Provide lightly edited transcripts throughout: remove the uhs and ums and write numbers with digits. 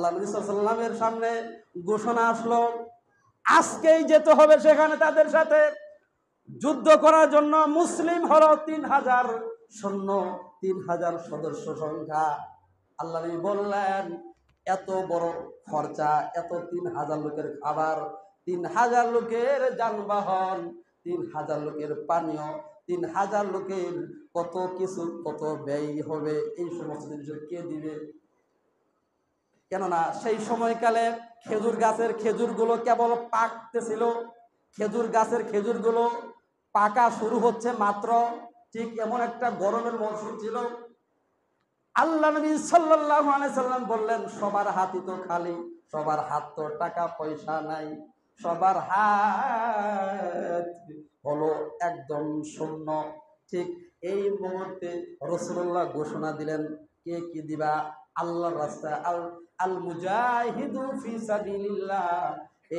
আল্লাহ নবী সাল্লাল্লাহু আলাইহি ওয়াসাল্লামের সামনে ঘোষণা আসলো, আজকেই যেতে হবে সেখানে তাদের সাথে যুদ্ধ করার জন্য। মুসলিম হলো 3000 সৈন্য, 3000 সদস্য সংখ্যা। আল্লাহ নবী বললেন, এত বড় খরচা, এত 3000 লোকের খাবার, 3000 লোকের যানবাহন, 3000 লোকের পানীয়, 3000 লোকের কত কিছু, কত ব্যয় হবে, এই সমস্ত জিনিস কে দিবে? কেননা সেই সময়কালে খেজুর গাছের খেজুরগুলো কেবল পাকতেছিল, খেজুর গাছের খেজুরগুলো পাকা শুরু হচ্ছে মাত্র। ঠিক এমন একটা গরমের মৌসুম ছিল। আল্লাহ নবী সাল্লাল্লাহু আলাইহি সাল্লাম বললেন, সবার হাতই তো খালি, সবার হাত তো টাকা পয়সা নাই, সবার হাত হলো একদম শূন্য। ঠিক এই মুহূর্তে রাসূলুল্লাহ ঘোষণা দিলেন, কে কি দিবা? আল্লাহর রাস্তায় আল মুজাহিদু ফি সাবিলিল্লাহ,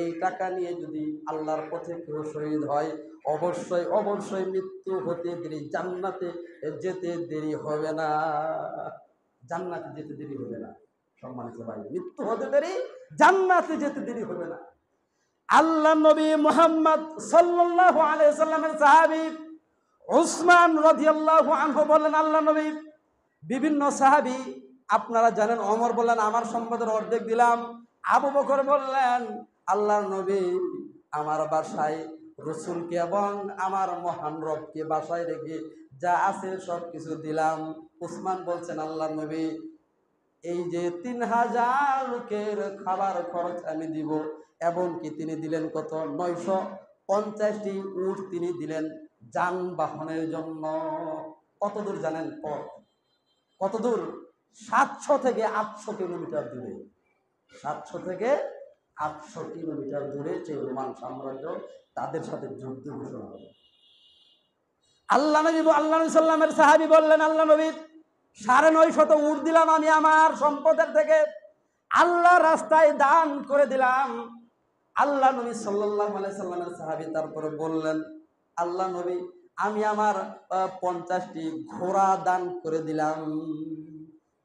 এই টাকা নিয়ে যদি আল্লাহর পথে কেউ শহীদ হয়, অবশ্যই অবশ্যই মৃত্যু হতে দেরি, জান্নাতে যেতে দেরি হবে না, জান্নাতে যেতে দেরি হবে না। সম্মানিত ভাই, মৃত্যু হতে দেরি, জান্নাতে যেতে দেরি হবে না। আল্লাহ নবী মুহাম্মদ সাল্লাল্লাহু আলাইহি সাল্লামের সাহাবী উসমান রাদিয়াল্লাহু আনহু বললেন, আল্লাহ নবী, বিভিন্ন সাহাবী আপনারা জানেন, ওমর বললেন আমার সম্পদের অর্ধেক দিলাম। আবু বকর বললেন, আল্লাহর নবী, আমার বাসায় রসুলকে এবং আমার মহান রবকে বাসায় রেখে যা আছে সব কিছু দিলাম। উসমান বলছেন, আল্লাহর নবী, এই যে 3000 লোকের খাবার খরচ আমি দিব, এবং কি তিনি দিলেন কত? 950টি উট তিনি দিলেন যানবাহনের জন্য। কত দূর জানেন পথ? কত দূর? 700 থেকে 800 কিলোমিটার দূরে। 700 থেকে 800 কিলোমিটার দূরে যে রোমান সাম্রাজ্য, তাদের সাথে যুদ্ধ ঘোষণা হলো। আল্লাহ নবী সাল্লামের সাহাবী বললেন, আল্লাহ নবী, 950 উট দিলাম আমি আমার সম্পদের থেকে, আল্লাহ রাস্তায় দান করে দিলাম। আল্লাহ নবী সাল্লাল্লাহু আলাইহি সাল্লামের সাহাবী তারপরে বললেন, আল্লাহ নবী, আমি আমার 50টি ঘোড়া দান করে দিলাম।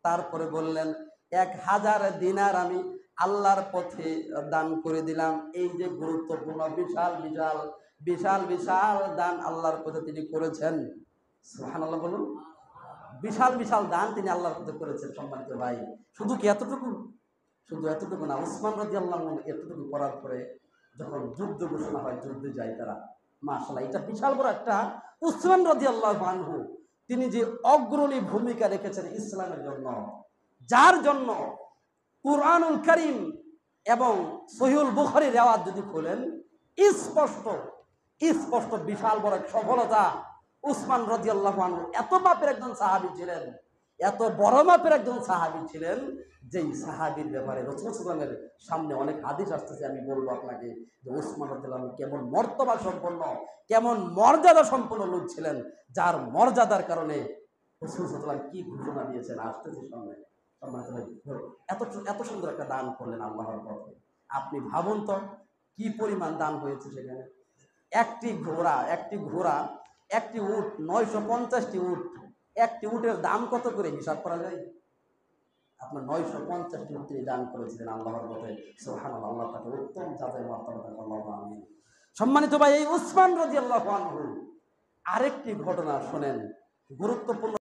তারপরে বললেন, 1000 দিনার আমি আল্লাহর পথে দান করে দিলাম। এই যে গুরুত্বপূর্ণ বিশাল বিশাল বিশাল বিশাল দান আল্লাহর পথে তিনি করেছেন। সুবহানাল্লাহ বলুন। বিশাল বিশাল দান তিনি আল্লাহর পথে করেছেন। সম্মানিত ভাই, শুধু কি এতটুকু? শুধু এতটুকু না, উসমান রাদিয়াল্লাহু আনহু এতটুকু করার পরে যখন যুদ্ধ ঘোষণা হয়, যুদ্ধে যায় তারা, মাশাআল্লাহ, এটা বিশাল বড় একটা। উসমান রাদিয়াল্লাহু আনহু তিনি যে অগ্রণী ভূমিকা রেখেছেন ইসলামের জন্য, যার জন্য কুরআনুল কারীম এবং সহিহুল বুখারীর রিওয়ায়াত যদি খোলেন, স্পষ্ট স্পষ্ট বিশাল বড় এক সফলতা। উসমান রাদিয়াল্লাহু আনহু এত মাপের একজন সাহাবী ছিলেন, এত বড় মাপের একজন সাহাবী ছিলেন, যেই সাহাবীর ব্যাপারে রাসূল সাল্লাল্লাহু আলাইহি ওয়াসাল্লামের সামনে অনেক হাদিস আসতেছে। আমি বলবো আপনাকে যে উসমান রাদিয়াল্লাহু আনহু কেমন মর্তবা সম্পন্ন, কেমন মর্যাদা সম্পন্ন লোক ছিলেন, যার মর্যাদার কারণে রাসূল সাল্লাল্লাহু আলাইহি ওয়াসাল্লাম কি ঘোষণা দিয়েছেন আসতেছে সামনে। এত এত সুন্দর একটা দান করলেন আল্লাহর পথে। আপনি ভাবুন তো কি পরিমাণ দান হয়েছে সেখানে। একটি ঘোড়া, একটি উট, 950টি উট, একটি উটের দাম কত করে হিসাব করা যায়? আপনার 950টি উট তিনি দান করেছিলেন আল্লাহর পথে। সুবহানাল্লাহ, আল্লাহ তাকে উত্তম জাযায়ে মার্তবা দান করুন, আল্লাহুম্মা আমিন। সম্মানিত ভাই, এই উসমান রাদিয়াল্লাহু আনহু আরেকটি ঘটনা শোনেন, গুরুত্বপূর্ণ।